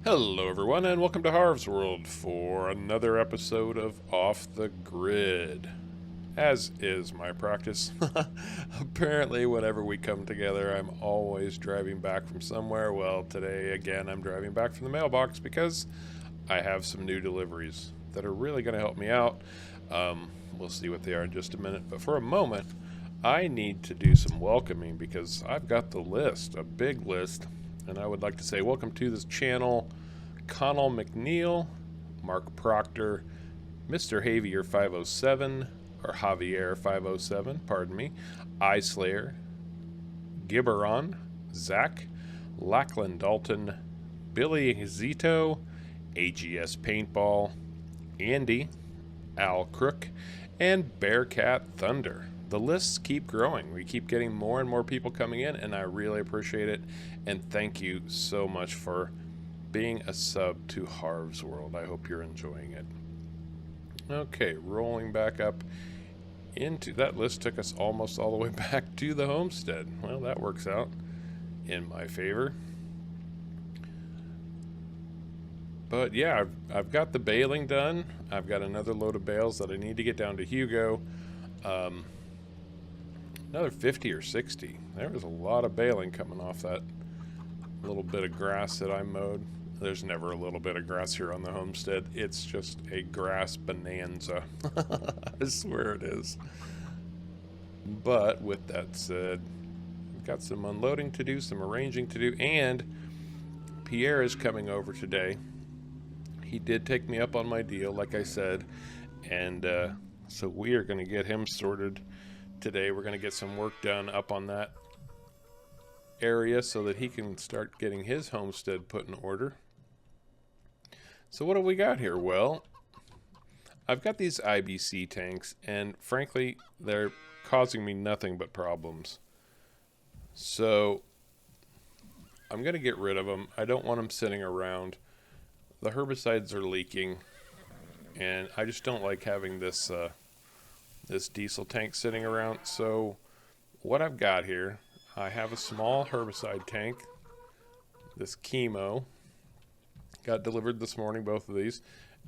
Hello, everyone, and welcome to Harv's World for another episode of Off the Grid. As is my practice, apparently, whenever we come together, I'm always driving back from somewhere. Well, today, again, I'm driving back from the mailbox because I have some new deliveries that are really going to help me out. We'll see what they are in just a minute, but for a moment, I need to do some welcoming because I've got the list, a big list. And I would like to say welcome to this channel, Connell McNeil, Mark Proctor, Mr. Javier 507, or Javier 507, pardon me, Slayer, Gibberon, Zach, Lachlan Dalton, Billy Zito, AGS Paintball, Andy, Al Crook, and Bearcat Thunder. The lists keep growing. We keep getting more and more people coming in, and I really appreciate it. And thank you so much for being a sub to Harv's World. I hope you're enjoying it. Okay, rolling back up into that list took us almost all the way back to the homestead. Well, that works out in my favor. But yeah, I've got the baling done. I've got another load of bales that I need to get down to Hugo. Another 50 or 60. There was a lot of baling coming off that little bit of grass that I mowed. There's never a little bit of grass here on the homestead. It's just a grass bonanza. I swear it is. But with that said, we've got some unloading to do, some arranging to do, and Pierre is coming over today. He did take me up on my deal, like I said, and so we are going to get him sorted today. We're going to get some work done up on that area so that he can start getting his homestead put in order. So what do we got here? Well, I've got these IBC tanks, and frankly, they're causing me nothing but problems. So I'm going to get rid of them. I don't want them sitting around. The herbicides are leaking, and I just don't like having this this diesel tank sitting around. So what I've got here, I have a small herbicide tank, this chemo, got delivered this morning, both of these,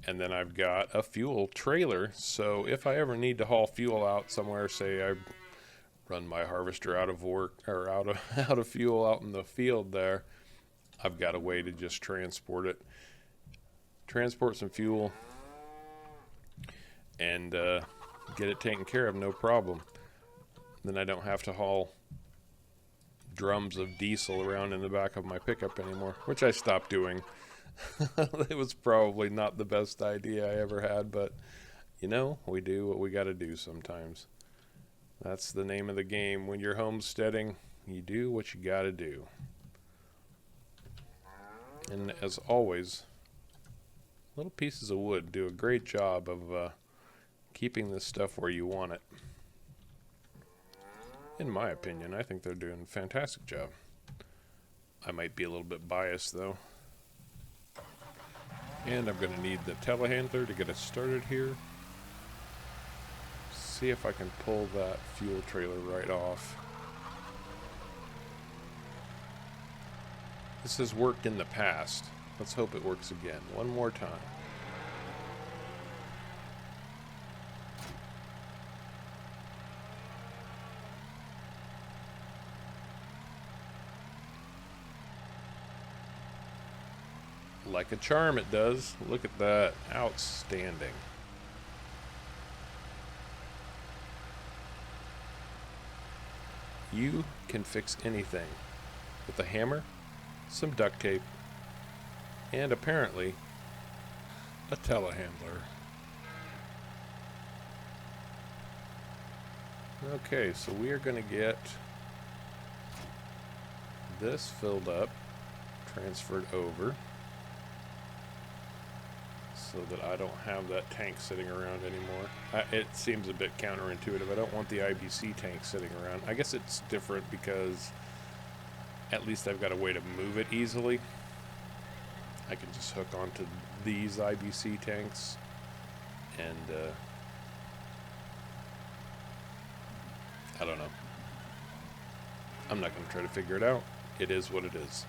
and then I've got a fuel trailer. So if I ever need to haul fuel out somewhere, say I run my harvester out of work or out of fuel out in the field there, I've got a way to just transport some fuel, and get it taken care of, no problem. Then I don't have to haul drums of diesel around in the back of my pickup anymore, which I stopped doing. It was probably not the best idea I ever had, but you know, we do what we got to do sometimes. That's the name of the game. When you're homesteading, you do what you got to do. And as always, little pieces of wood do a great job of keeping this stuff where you want it. In my opinion, I think they're doing a fantastic job. I might be a little bit biased though. And I'm going to need the telehandler to get us started here. See if I can pull that fuel trailer right off. This has worked in the past. Let's hope it works again. One more time. Like a charm it does. Look at that. Outstanding. You can fix anything with a hammer, some duct tape, and apparently a telehandler. Okay, so we are going to get this filled up, transferred over, so that I don't have that tank sitting around anymore. It seems a bit counterintuitive. I don't want the IBC tank sitting around. I guess it's different because at least I've got a way to move it easily. I can just hook onto these IBC tanks and I don't know. I'm not going to try to figure it out. It is what it is.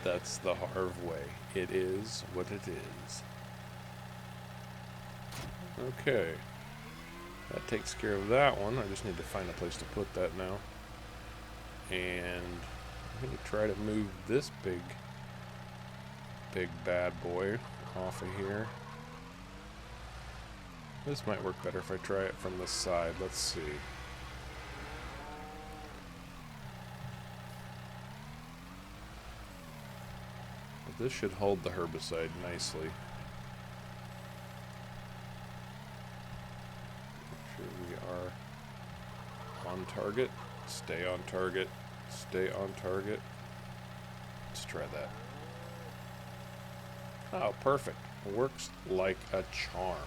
That's the Harv way. It is what it is. Okay. That takes care of that one. I just need to find a place to put that now. And I'm going to try to move this big bad boy off of here. This might work better if I try it from the side. Let's see. But this should hold the herbicide nicely. Make sure we are on target. Stay on target. Stay on target. Let's try that. Oh, perfect. Works like a charm.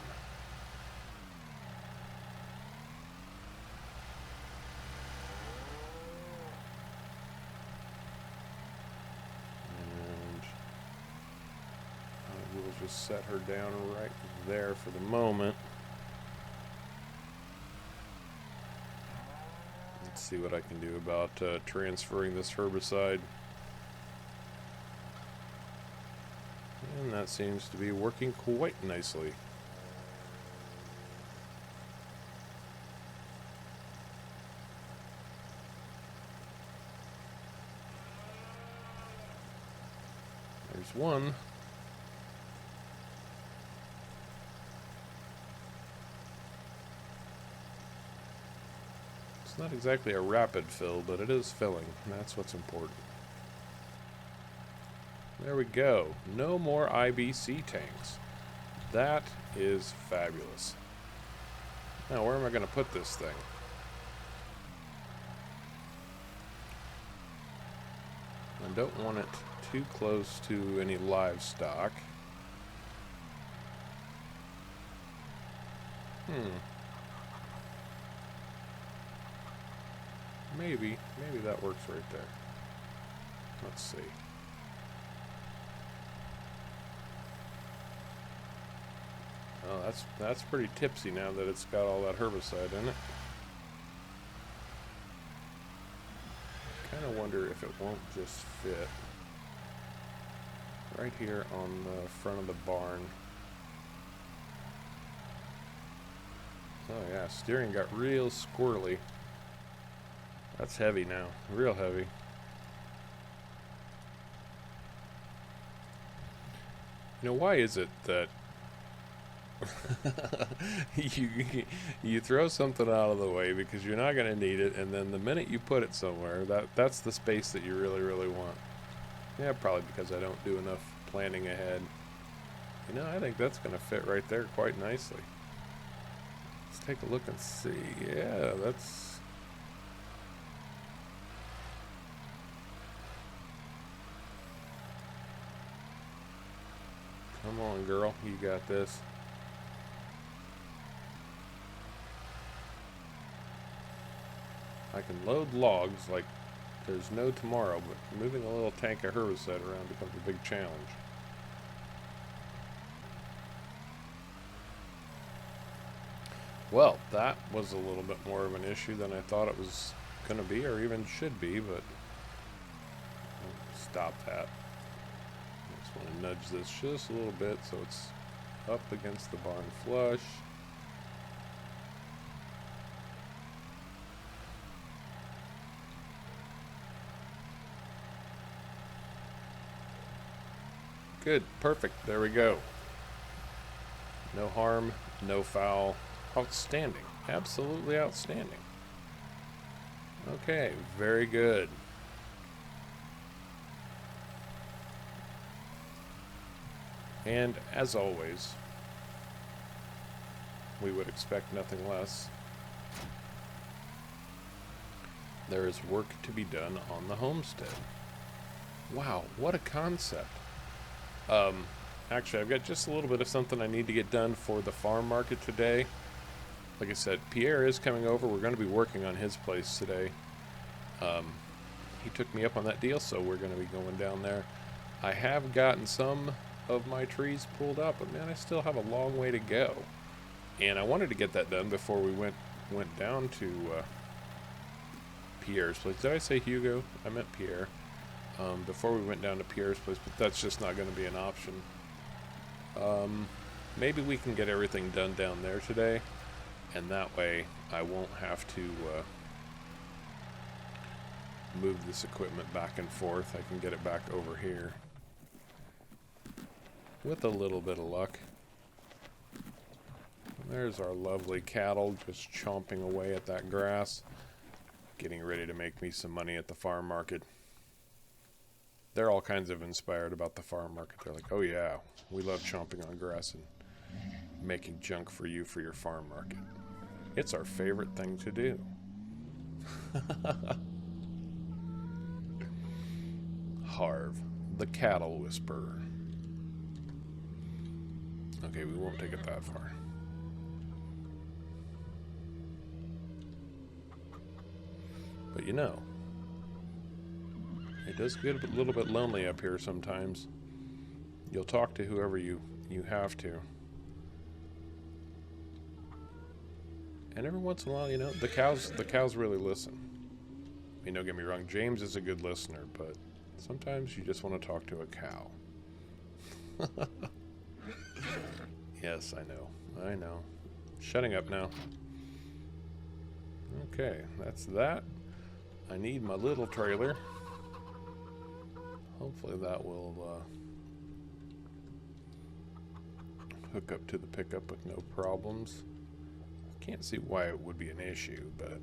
And I will just set her down right there for the moment. Let's see what I can do about transferring this herbicide. And that seems to be working quite nicely. There's one. It's not exactly a rapid fill, but it is filling, and that's what's important. There we go. No more IBC tanks. That is fabulous. Now, where am I going to put this thing? I don't want it too close to any livestock. Maybe that works right there. Let's see. Oh, that's pretty tipsy now that it's got all that herbicide in it. Kind of wonder if it won't just fit right here on the front of the barn. Oh yeah, steering got real squirrely. That's heavy now, real heavy. You know, why is it that you throw something out of the way because you're not going to need it, and then the minute you put it somewhere, that's the space that you really want? Yeah, probably because I don't do enough planning ahead. You know, I think that's going to fit right there quite nicely. Let's take a look and see. Yeah, that's... Come on, girl, you got this. I can load logs like there's no tomorrow, but moving a little tank of herbicide around becomes a big challenge. Well, that was a little bit more of an issue than I thought it was going to be, or even should be, but I'll stop that. I just want to nudge this just a little bit so it's up against the barn flush. Good, perfect, there we go. No harm, no foul. Outstanding, absolutely outstanding. Okay, very good. And as always, we would expect nothing less. There is work to be done on the homestead. Wow, what a concept. Actually, I've got just a little bit of something I need to get done for the farm market today. Like I said, Pierre is coming over. We're going to be working on his place today. He took me up on that deal, so we're going to be going down there. I have gotten some of my trees pulled up, but man, I still have a long way to go. And I wanted to get that done before we went down to Pierre's place. Did I say Hugo? I meant Pierre. before we went down to Pierre's place, but that's just not going to be an option. Maybe we can get everything done down there today, and that way I won't have to move this equipment back and forth. I can get it back over here with a little bit of luck. There's our lovely cattle just chomping away at that grass, getting ready to make me some money at the farm market. They're all kinds of inspired about the farm market. They're like, oh yeah, we love chomping on grass and making junk for you for your farm market. It's our favorite thing to do. Harv, the cattle whisperer. Okay, we won't take it that far. But you know, it does get a little bit lonely up here sometimes. You'll talk to whoever you have to. And every once in a while, you know, the cows really listen. I mean, don't get me wrong, James is a good listener, but sometimes you just want to talk to a cow. Yes, I know. Shutting up now. Okay, that's that. I need my little trailer. Hopefully that will hook up to the pickup with no problems. Can't see why it would be an issue, but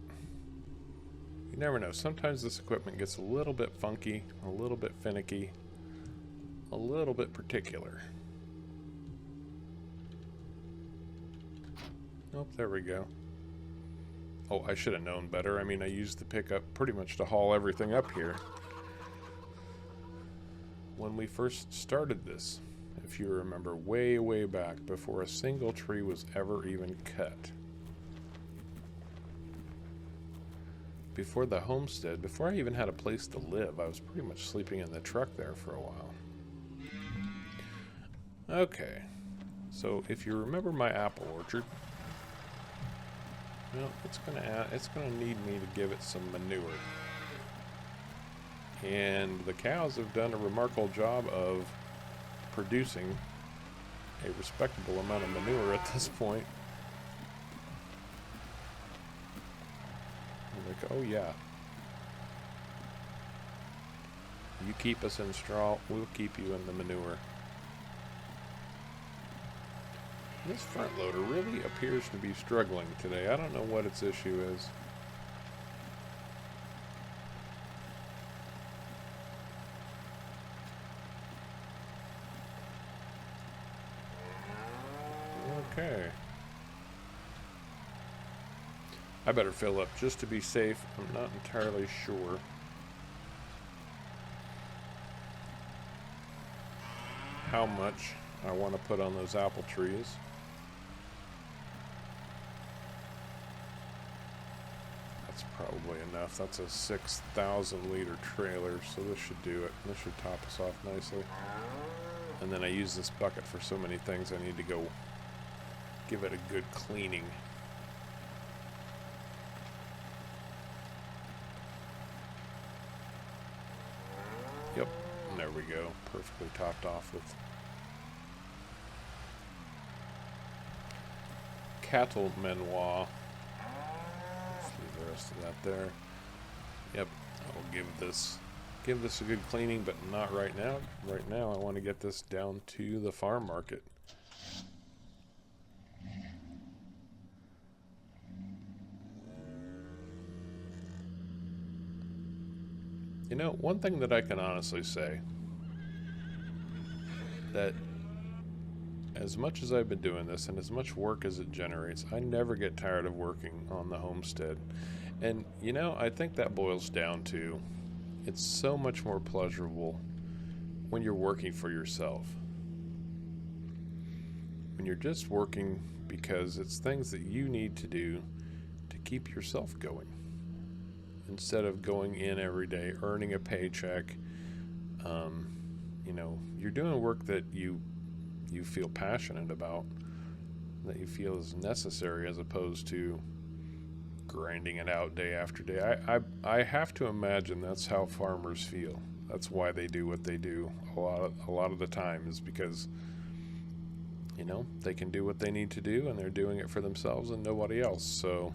you never know. Sometimes this equipment gets a little bit funky, a little bit finicky, a little bit particular. Oh, there we go. Oh, I should have known better. I mean, I used the pickup pretty much to haul everything up here when we first started this. If you remember way, way back, before a single tree was ever even cut. Before the homestead, before I even had a place to live, I was pretty much sleeping in the truck there for a while. Okay, so if you remember my apple orchard, well, it's gonna need me to give it some manure. And the cows have done a remarkable job of producing a respectable amount of manure at this point. I'm like, oh yeah. You keep us in straw, we'll keep you in the manure. This front loader really appears to be struggling today. I don't know what its issue is. Okay. I better fill up just to be safe. I'm not entirely sure. How much I want to put on those apple trees. That's probably enough. That's a 6,000 liter trailer, so this should do it. This should top us off nicely. And then I use this bucket for so many things. I need to go give it a good cleaning. Yep, and there we go. Perfectly topped off with cattle manoir. Let's leave the rest of that there. Yep, I'll give this a good cleaning, but not right now. Right now I want to get this down to the farm market. You know, one thing that I can honestly say, that as much as I've been doing this and as much work as it generates, I never get tired of working on the homestead. And, you know, I think that boils down to, it's so much more pleasurable when you're working for yourself. When you're just working because it's things that you need to do to keep yourself going. Instead of going in every day, earning a paycheck, you know, you're doing work that you feel passionate about, that you feel is necessary, as opposed to grinding it out day after day. I have to imagine that's how farmers feel. That's why they do what they do a lot of the time, is because, you know, they can do what they need to do, and they're doing it for themselves and nobody else. So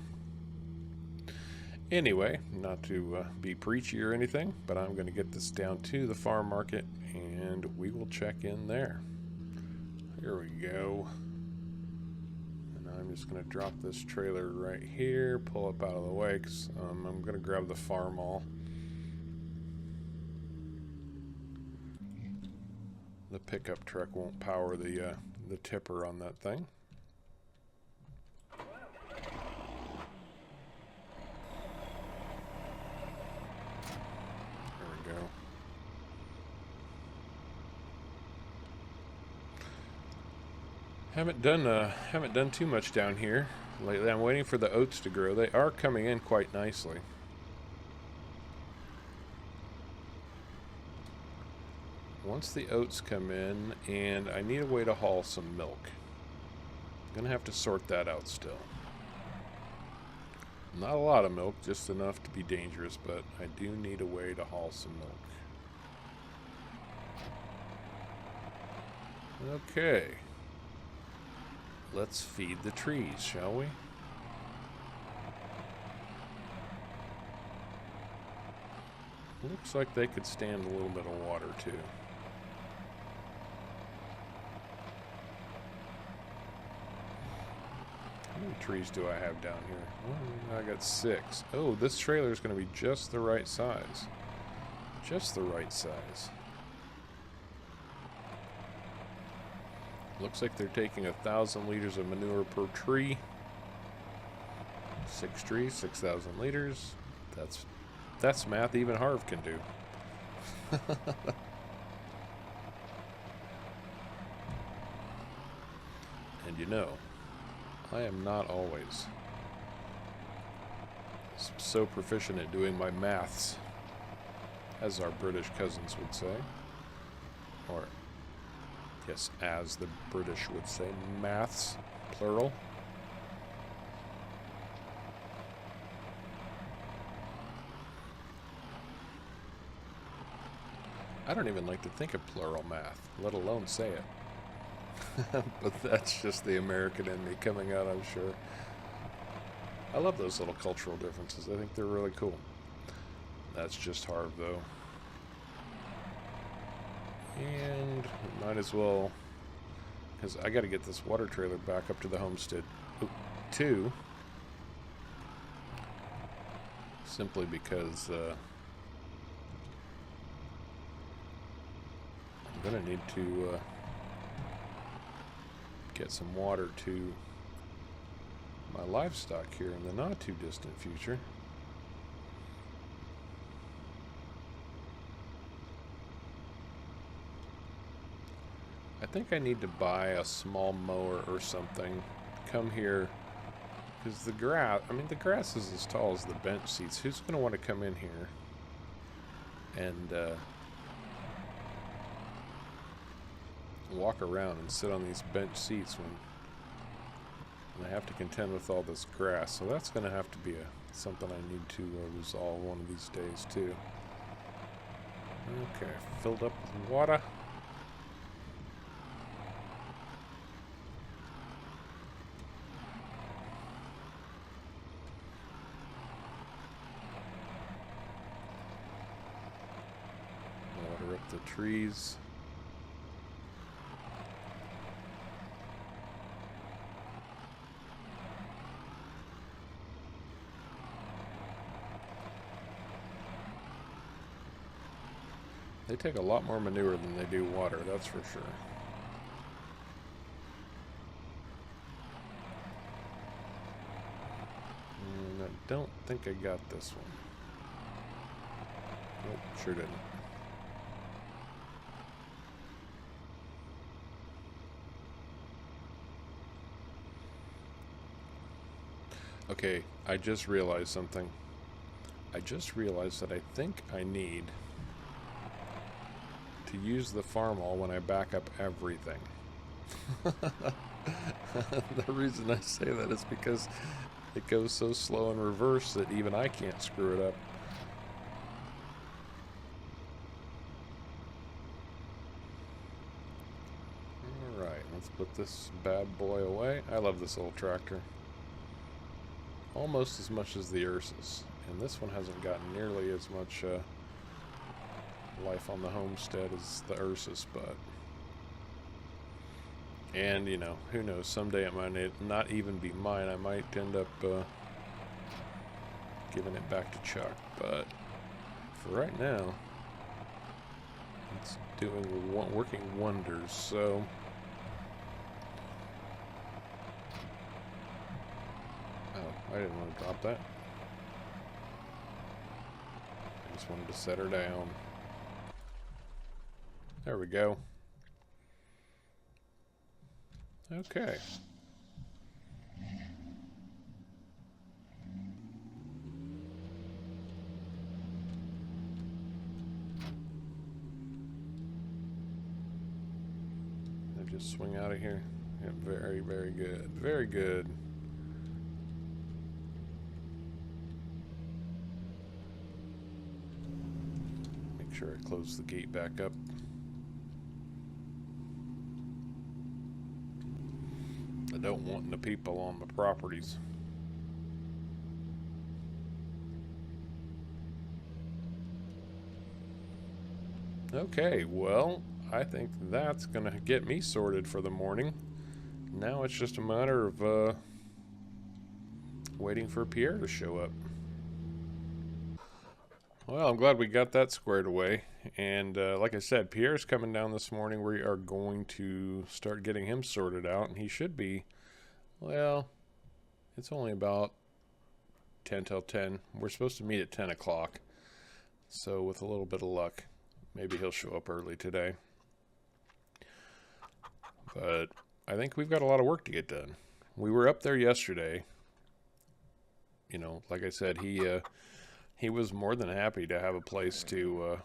anyway, not to be preachy or anything, but I'm going to get this down to the farm market, and we will check in there. Here we go. And I'm just going to drop this trailer right here, pull up out of the way, because I'm going to grab the farm all. The pickup truck won't power the tipper on that thing. There we go. Haven't done too much down here lately. I'm waiting for the oats to grow. They are coming in quite nicely. Once the oats come in, and I need a way to haul some milk. I'm gonna have to sort that out still. Not a lot of milk, just enough to be dangerous, but I do need a way to haul some milk. Okay. Let's feed the trees, shall we? Looks like they could stand a little bit of water too. How many trees do I have down here? Oh, I got 6. Oh, this trailer is going to be just the right size. Just the right size. Looks like they're taking 1,000 liters of manure per tree. 6 trees, 6,000 liters. That's math even Harv can do. And you know, I am not always so proficient at doing my maths, as our British cousins would say. Or, yes, as the British would say, maths, plural. I don't even like to think of plural math, let alone say it. But that's just the American in me coming out, I'm sure. I love those little cultural differences. I think they're really cool. That's just Harv, though. And might as well, because I got to get this water trailer back up to the homestead too. Simply because I'm going to need to get some water to my livestock here in the not too distant future. I think I need to buy a small mower or something. Come here, because the grass, I mean, the grass is as tall as the bench seats. Who's going to want to come in here and walk around and sit on these bench seats when I have to contend with all this grass? So that's going to have to be something I need to resolve one of these days too. Okay, filled up with water. Water up the trees. They take a lot more manure than they do water, that's for sure. And I don't think I got this one. Nope, sure didn't. Okay, I just realized something. I just realized that I think I need to use the farm all when I back up everything. The reason I say that is because it goes so slow in reverse that even I can't screw it up. Let's put this bad boy away. I love this little tractor. Almost as much as the Ursus. And this one hasn't gotten nearly as much life on the homestead as the Ursus, but... And, you know, who knows, someday it might not even be mine. I might end up giving it back to Chuck, but for right now, it's working wonders, so... Oh, I didn't want to drop that. I just wanted to set her down. There we go. Okay. I just swing out of here. Yeah, very, very good. Very good. Make sure I close the gate back up. I don't want the people on the properties. Okay, well, I think that's gonna get me sorted for the morning. Now it's just a matter of waiting for Pierre to show up. Well, I'm glad we got that squared away. And like I said, Pierre's coming down this morning. We are going to start getting him sorted out. And he should be, well, it's only about 10 till 10. We're supposed to meet at 10 o'clock. So with a little bit of luck, maybe he'll show up early today. But I think we've got a lot of work to get done. We were up there yesterday. You know, like I said, he was more than happy to have a place to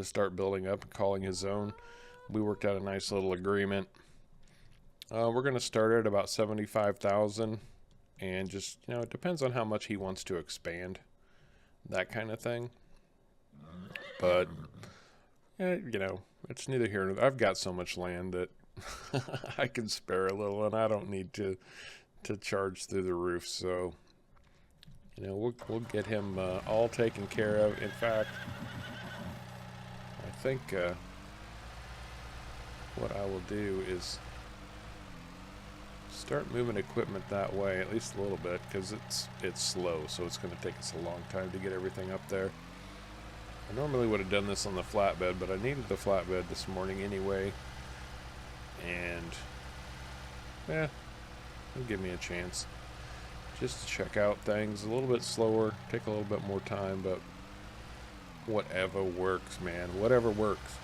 start building up and calling his own. We worked out a nice little agreement. We're going to start at about 75,000, and just, you know, it depends on how much he wants to expand, that kind of thing. But you know, it's neither here nor there. I've got so much land that I can spare a little, and I don't need to charge through the roof. So, you know, we'll get him all taken care of. In fact, I think what I will do is start moving equipment that way, at least a little bit, because it's slow, so it's going to take us a long time to get everything up there. I normally would have done this on the flatbed, but I needed the flatbed this morning anyway, and yeah, it'll give me a chance just to check out things a little bit slower, take a little bit more time, but whatever works, man, whatever works.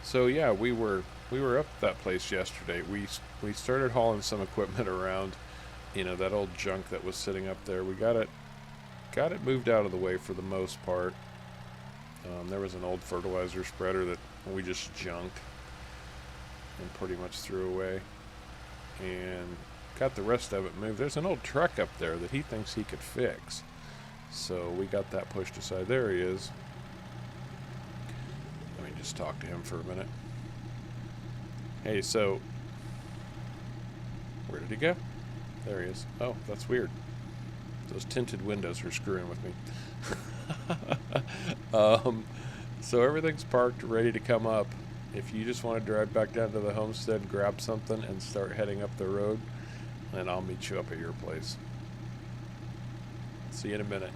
So yeah, we were up at that place yesterday. We started hauling some equipment around, you know, that old junk that was sitting up there. We got it moved out of the way for the most part. There was an old fertilizer spreader that we just junked and pretty much threw away, and got the rest of it moved. There's an old truck up there that he thinks he could fix, so we got that pushed aside. There he is. Let me just talk to him for a minute. Hey, so where did he go? There he is. Oh, that's weird. Those tinted windows are screwing with me. So everything's parked, ready to come up. If you just want to drive back down to the homestead, grab something, and start heading up the road, then I'll meet you up at your place. See you in a minute.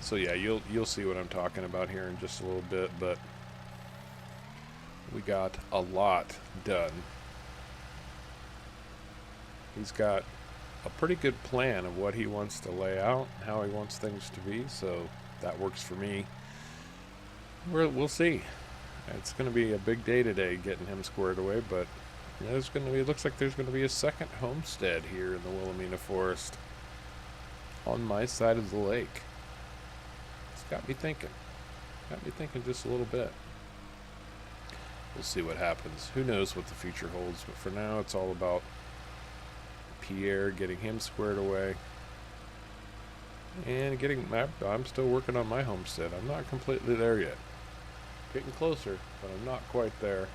So yeah, you'll see what I'm talking about here in just a little bit, but we got a lot done. He's got a pretty good plan of what he wants to lay out, how he wants things to be, so that works for me. We'll see. It's going to be a big day today getting him squared away, but you know, it looks like there's going to be a second homestead here in the Willamina forest on my side of the lake. It's got me thinking just a little bit. We'll see what happens. Who knows what the future holds, but for now it's all about Pierre, getting him squared away, And I'm still working on my homestead. I'm not completely there yet. Getting closer, but I'm not quite there.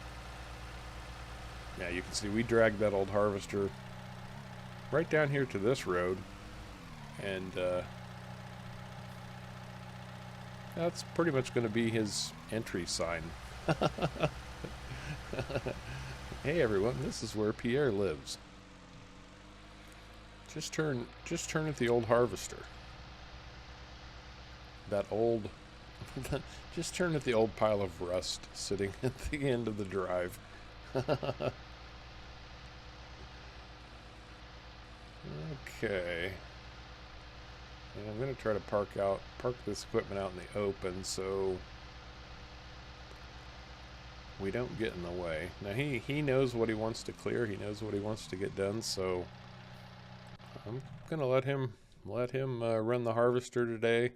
Yeah, you can see we dragged that old harvester right down here to this road. And that's pretty much going to be his entry sign. Hey everyone, this is where Pierre lives. Just turn at the old harvester. That old just turn at the old pile of rust sitting at the end of the drive. Okay. And I'm going to try to park this equipment out in the open so we don't get in the way. Now he knows what he wants to clear. He knows what he wants to get done, so I'm going to let him run the harvester today,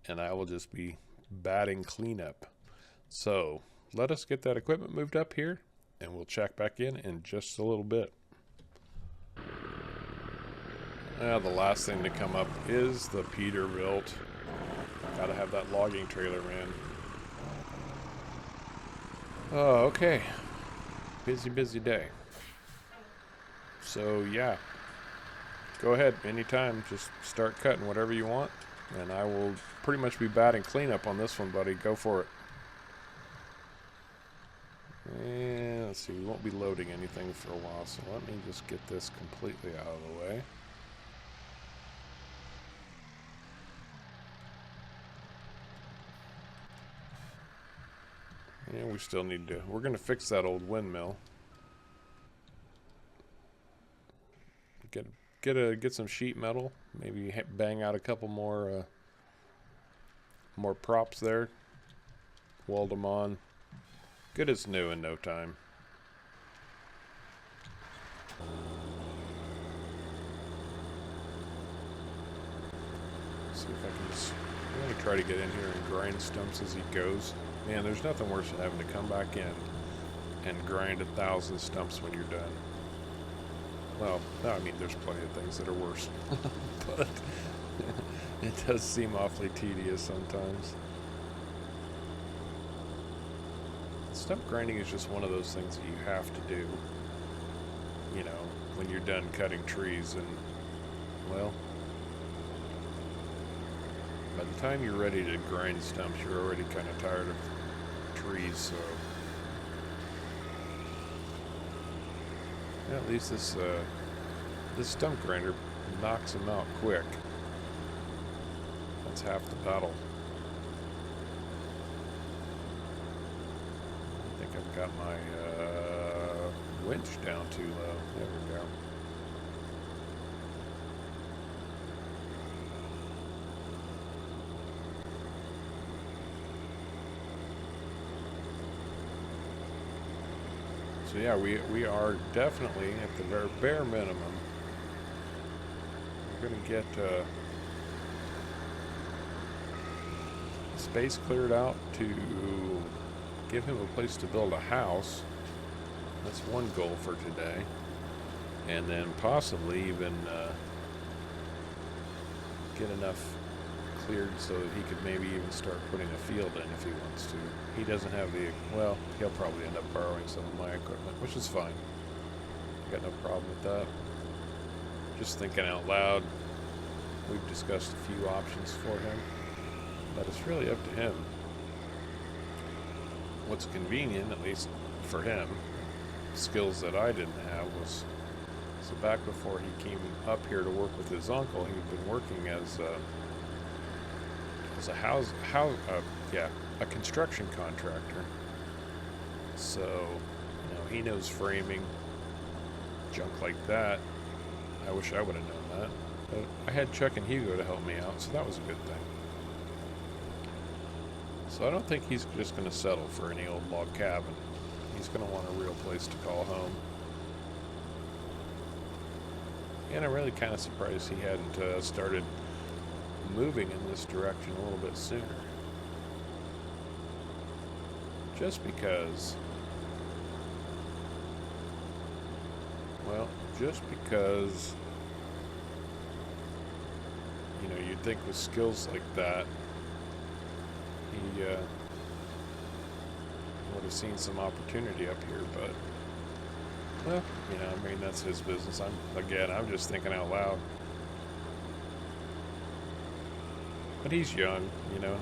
and I will just be batting cleanup. So let us get that equipment moved up here, and we'll check back in just a little bit. Now the last thing to come up is the Peterbilt. Gotta have that logging trailer, man. Oh, okay. Busy day. So yeah, go ahead anytime. Just start cutting whatever you want, and I will pretty much be batting cleanup on this one, buddy. Go for it. And let's see, we won't be loading anything for a while, so let me just get this completely out of the way. Yeah, we still need to. We're going to fix that old windmill. Get some sheet metal. Maybe bang out a couple more props there. Weld them on. Good as new in no time. See if I can just. I'm going to try to get in here and grind stumps as he goes. Man, there's nothing worse than having to come back in and grind 1,000 stumps when you're done. Well, no, I mean, there's plenty of things that are worse. But it does seem awfully tedious sometimes. Stump grinding is just one of those things that you have to do, you know, when you're done cutting trees. And, well, by the time you're ready to grind stumps, you're already kind of tired of trees, so yeah, at least this stump grinder knocks them out quick. That's half the battle. I think I've got my winch down too low. There we go. So yeah, we are definitely at the very bare minimum. We're going to get space cleared out to give him a place to build a house. That's one goal for today. And then possibly even get enough cleared so that he could maybe even start putting a field in if he wants to. He doesn't have the, well, he'll probably end up borrowing some of my equipment, which is fine. Got no problem with that. Just thinking out loud. We've discussed a few options for him, but it's really up to him. What's convenient, at least for him, skills that I didn't have was, so back before he came up here to work with his uncle, he'd been working as a construction contractor. So, you know, he knows framing, junk like that. I wish I would have known that. But I had Chuck and Hugo to help me out, so that was a good thing. So I don't think he's just going to settle for any old log cabin. He's going to want a real place to call home. And I'm really kind of surprised he hadn't started moving in this direction a little bit sooner. Just because, well, you know, you'd think with skills like that, he would have seen some opportunity up here, but, well, you know, I mean, that's his business. I'm just thinking out loud. But he's young, you know.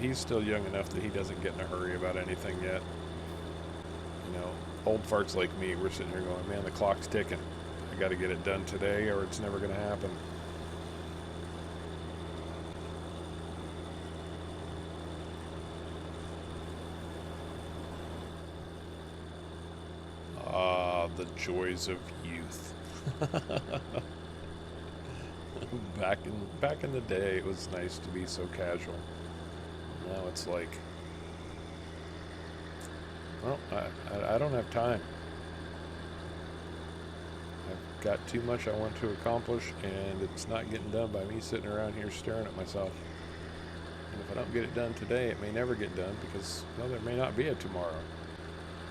He's still young enough that he doesn't get in a hurry about anything yet. You know, old farts like me, we're sitting here going, man, the clock's ticking. I got to get it done today or it's never going to happen. Ah, the joys of youth. Back in the day, it was nice to be so casual. Now it's like, well, I don't have time. I've got too much I want to accomplish, and it's not getting done by me sitting around here staring at myself. And if I don't get it done today, it may never get done because, well, there may not be a tomorrow.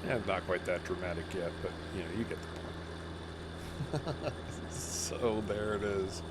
Yeah, not quite that dramatic yet, but, you know, you get the point. So there it is.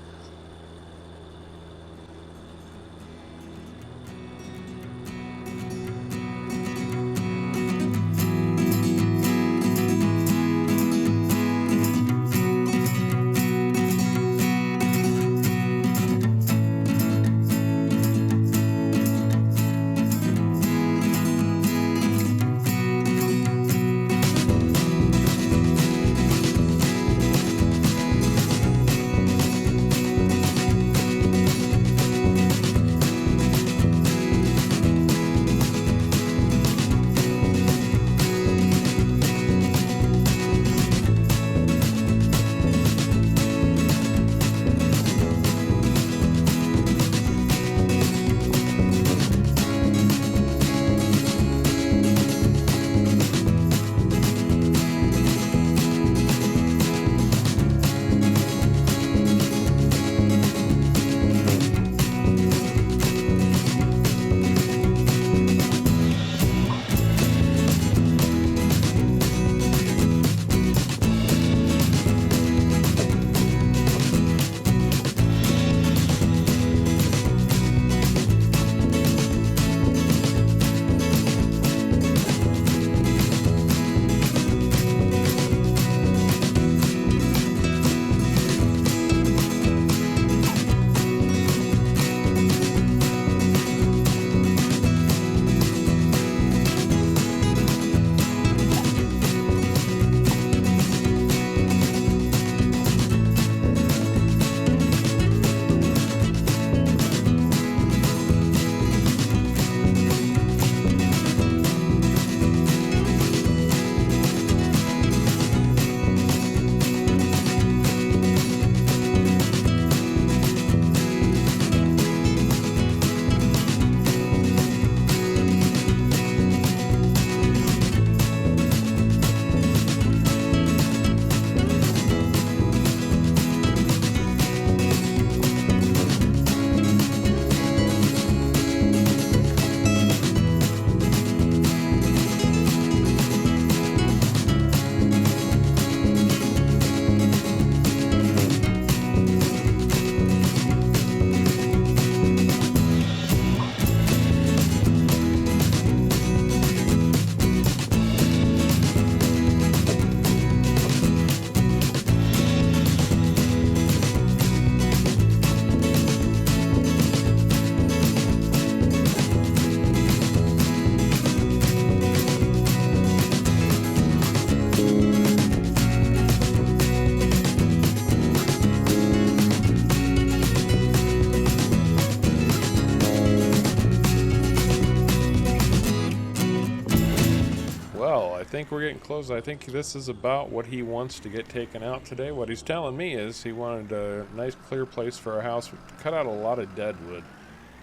think we're getting close. I think this is about what he wants to get taken out today. What he's telling me is he wanted a nice clear place for a house. We cut out a lot of dead wood.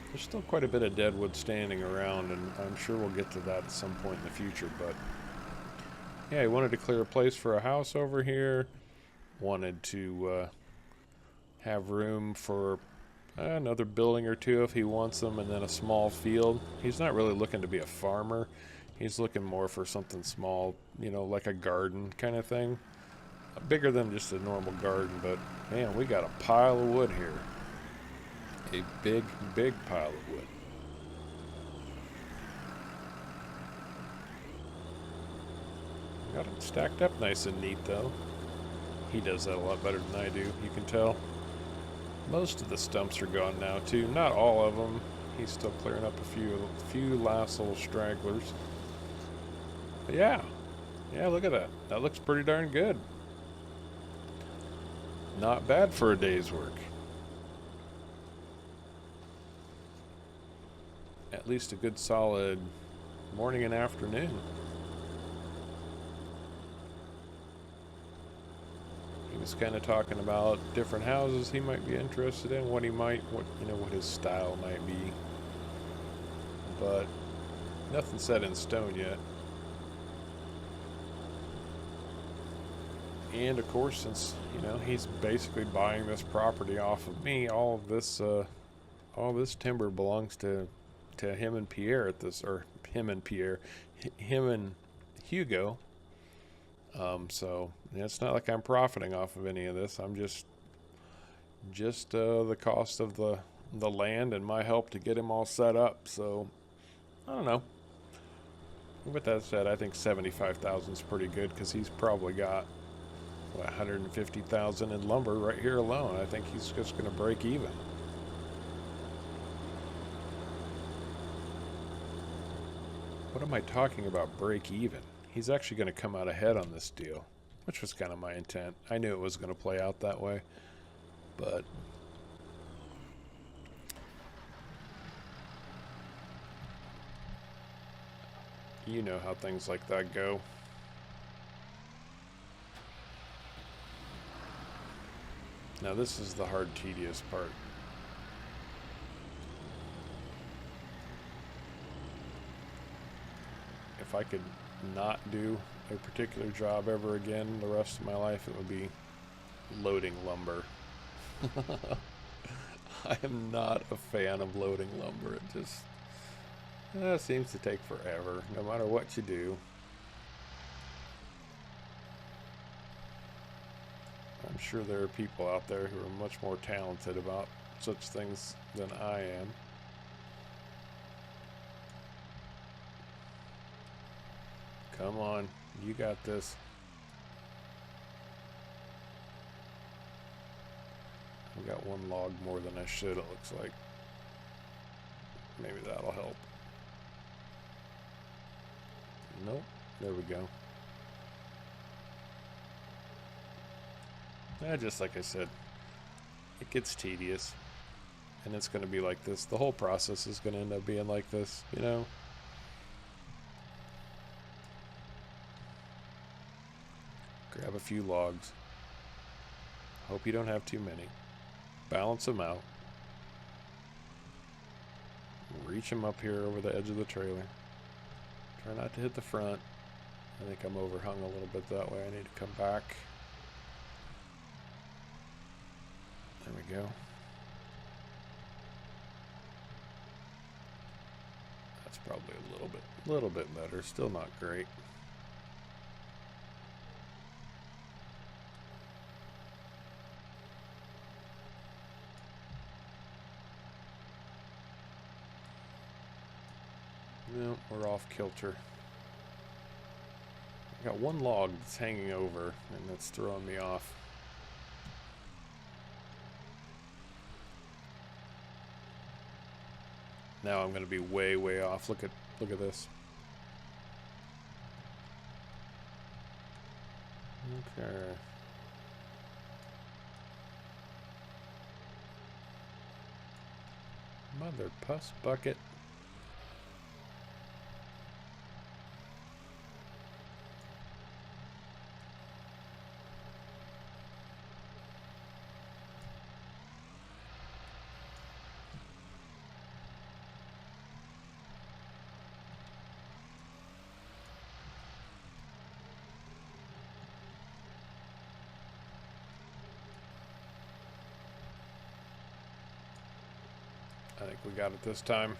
There's still quite a bit of dead wood standing around, and I'm sure we'll get to that at some point in the future. But yeah, he wanted to clear a place for a house over here. Wanted to have room for another building or two if he wants them, and then a small field. He's not really looking to be a farmer. He's looking more for something small, you know, like a garden kind of thing. Bigger than just a normal garden, but man, we got a pile of wood here. A big, big pile of wood. Got it stacked up nice and neat, though. He does that a lot better than I do, you can tell. Most of the stumps are gone now, too. Not all of them. He's still clearing up a few last little stragglers. But yeah. Yeah, look at that. That looks pretty darn good. Not bad for a day's work. At least a good solid morning and afternoon. He was kind of talking about different houses he might be interested in, what his style might be. But nothing set in stone yet. And of course, since he's basically buying this property off of me, all this timber belongs to him and Pierre him and Hugo. So it's not like I'm profiting off of any of this. I'm just the cost of the land and my help to get him all set up. So I don't know. With that said, I think 75,000 is pretty good because he's probably got 150,000 in lumber right here alone. I think he's just going to break even. What am I talking about, break even? He's actually going to come out ahead on this deal, which was kind of my intent. I knew it was going to play out that way, but you know how things like that go. Now this is the hard, tedious part. If I could not do a particular job ever again the rest of my life, it would be loading lumber. I am not a fan of loading lumber. It just seems to take forever, no matter what you do. I'm sure there are people out there who are much more talented about such things than I am. Come on, you got this. I got one log more than I should, it looks like. Maybe that'll help. Nope, there we go. Just like I said, it gets tedious, and it's going to be like this. The whole process is going to end up being like this, you know? Grab a few logs. Hope you don't have too many. Balance them out. Reach them up here over the edge of the trailer. Try not to hit the front. I think I'm overhung a little bit that way. I need to come back. There we go. That's probably a little bit better. Still not great. No, we're off kilter. I got one log that's hanging over, and that's throwing me off. Now I'm going to be way, way off. Look at this. Okay. Mother puss bucket. I think we got it this time.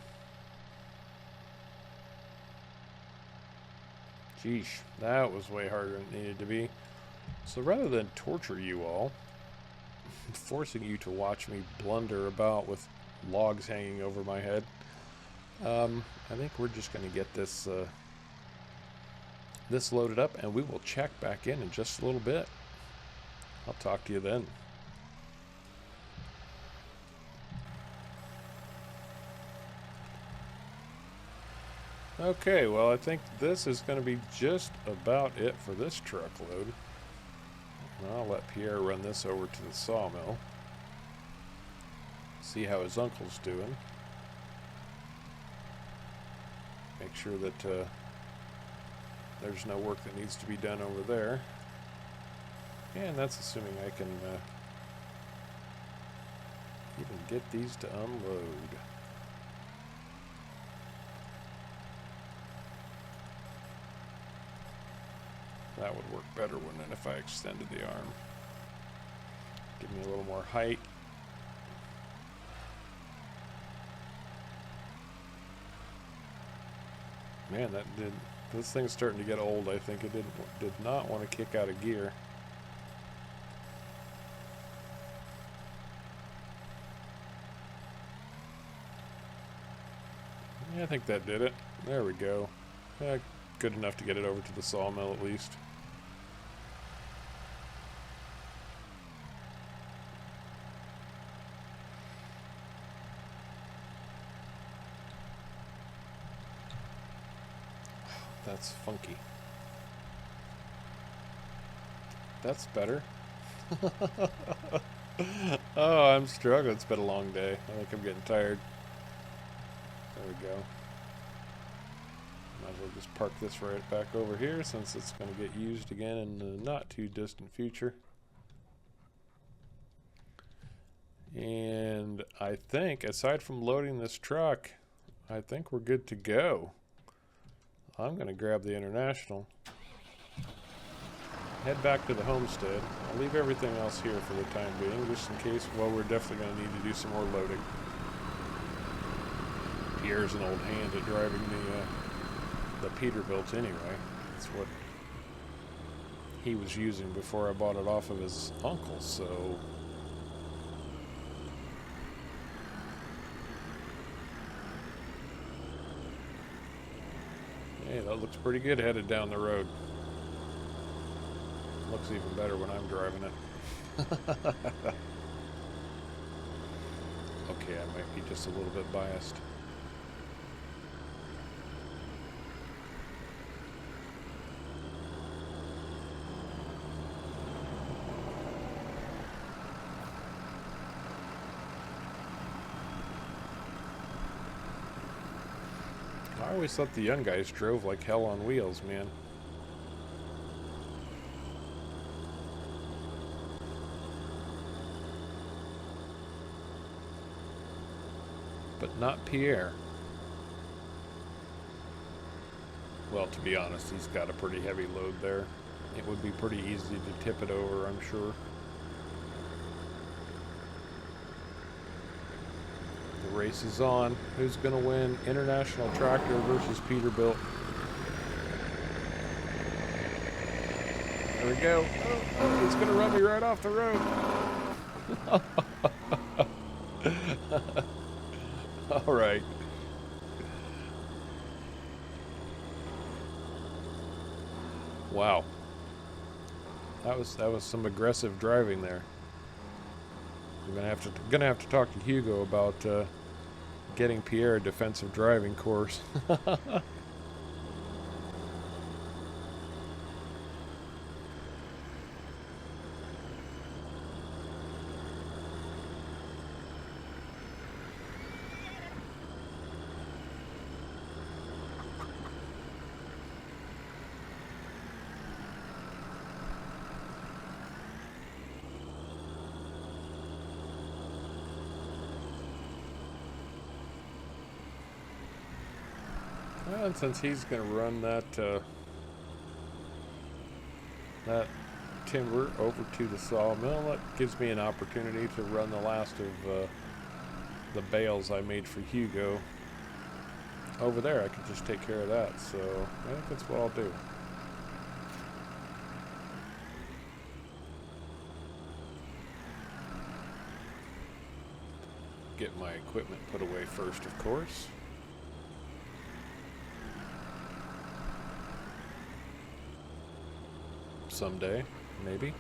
Sheesh, that was way harder than it needed to be. So rather than torture you all, forcing you to watch me blunder about with logs hanging over my head. I think we're just going to get this this loaded up, and we will check back in just a little bit. I'll talk to you then. Okay, well, I think this is going to be just about it for this truckload. I'll let Pierre run this over to the sawmill. See how his uncle's doing. Make sure that there's no work that needs to be done over there. And that's assuming I can even get these to unload. That would work better, wouldn't it, if I extended the arm? Give me a little more height. Man, this thing's starting to get old. I think it did not want to kick out of gear. Yeah, I think that did it. There we go. Good enough to get it over to the sawmill at least. That's funky. That's better. Oh, I'm struggling. It's been a long day. I think I'm getting tired. There we go. Might as well just park this right back over here since it's going to get used again in the not too distant future. And I think, aside from loading this truck, I think we're good to go. I'm going to grab the International, head back to the homestead. I'll leave everything else here for the time being, just in case. Well, we're definitely going to need to do some more loading. Pierre's an old hand at driving the Peterbilt anyway. That's what he was using before I bought it off of his uncle, so... Hey, that looks pretty good headed down the road. Looks even better when I'm driving it. Okay, I might be just a little bit biased. I always thought the young guys drove like hell on wheels, man. But not Pierre. Well, to be honest, he's got a pretty heavy load there. It would be pretty easy to tip it over, I'm sure. The race is on. Who's going to win? International Tractor versus Peterbilt. There we go. Oh, it's going to run me right off the road. All right. Wow. That was some aggressive driving there. I'm gonna have to talk to Hugo about getting Pierre a defensive driving course. And since he's going to run that timber over to the sawmill, that gives me an opportunity to run the last of the bales I made for Hugo over there. I can just take care of that, so I think that's what I'll do. get my equipment put away first, of course. Someday, maybe.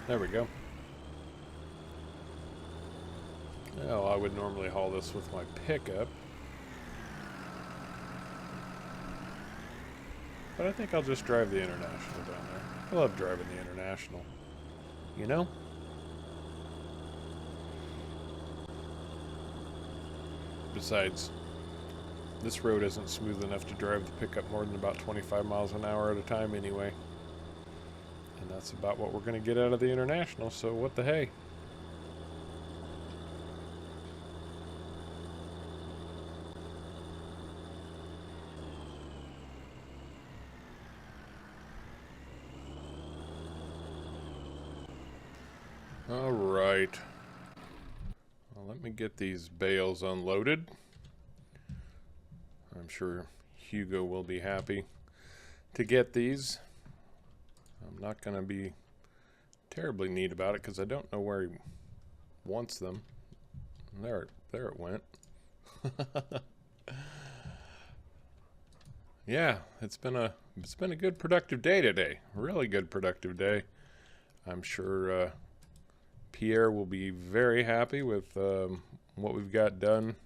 There we go. Well, I would normally haul this with my pickup, but I think I'll just drive the International down there. I love driving the International, you know? Besides, this road isn't smooth enough to drive the pickup more than about 25 miles an hour at a time anyway. And that's about what we're going to get out of the International, so what the hey. All right. Well, let me get these bales unloaded. I'm sure Hugo will be happy to get these. I'm not going to be terribly neat about it because I don't know where he wants them. There it went. Yeah, it's been a good productive day today. Really good productive day. I'm sure Pierre will be very happy with what we've got done.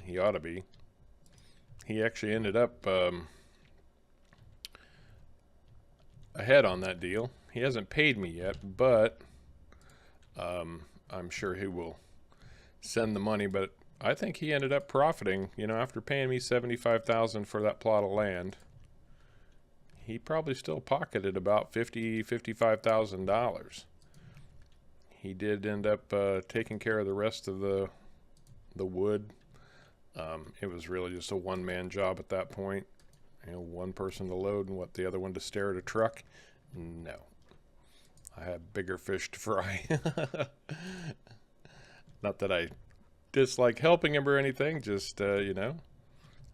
He ought to be. He actually ended up ahead on that deal. He hasn't paid me yet, but I'm sure he will send the money. But I think he ended up profiting, you know, after paying me $75,000 for that plot of land. He probably still pocketed about $55,000. He did end up taking care of the rest of the wood. It was really just a one-man job at that point. You know, one person to load and the other one to stare at a truck. No, I have bigger fish to fry. Not that I dislike helping him or anything, just you know,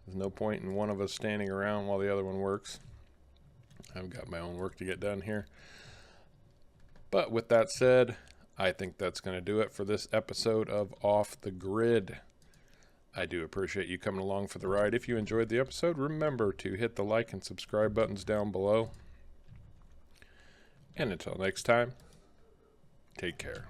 there's no point in one of us standing around while the other one works. I've got my own work to get done here. But with that said, I think that's going to do it for this episode of Off the Grid. I do appreciate you coming along for the ride. If you enjoyed the episode, remember to hit the like and subscribe buttons down below. And until next time, take care.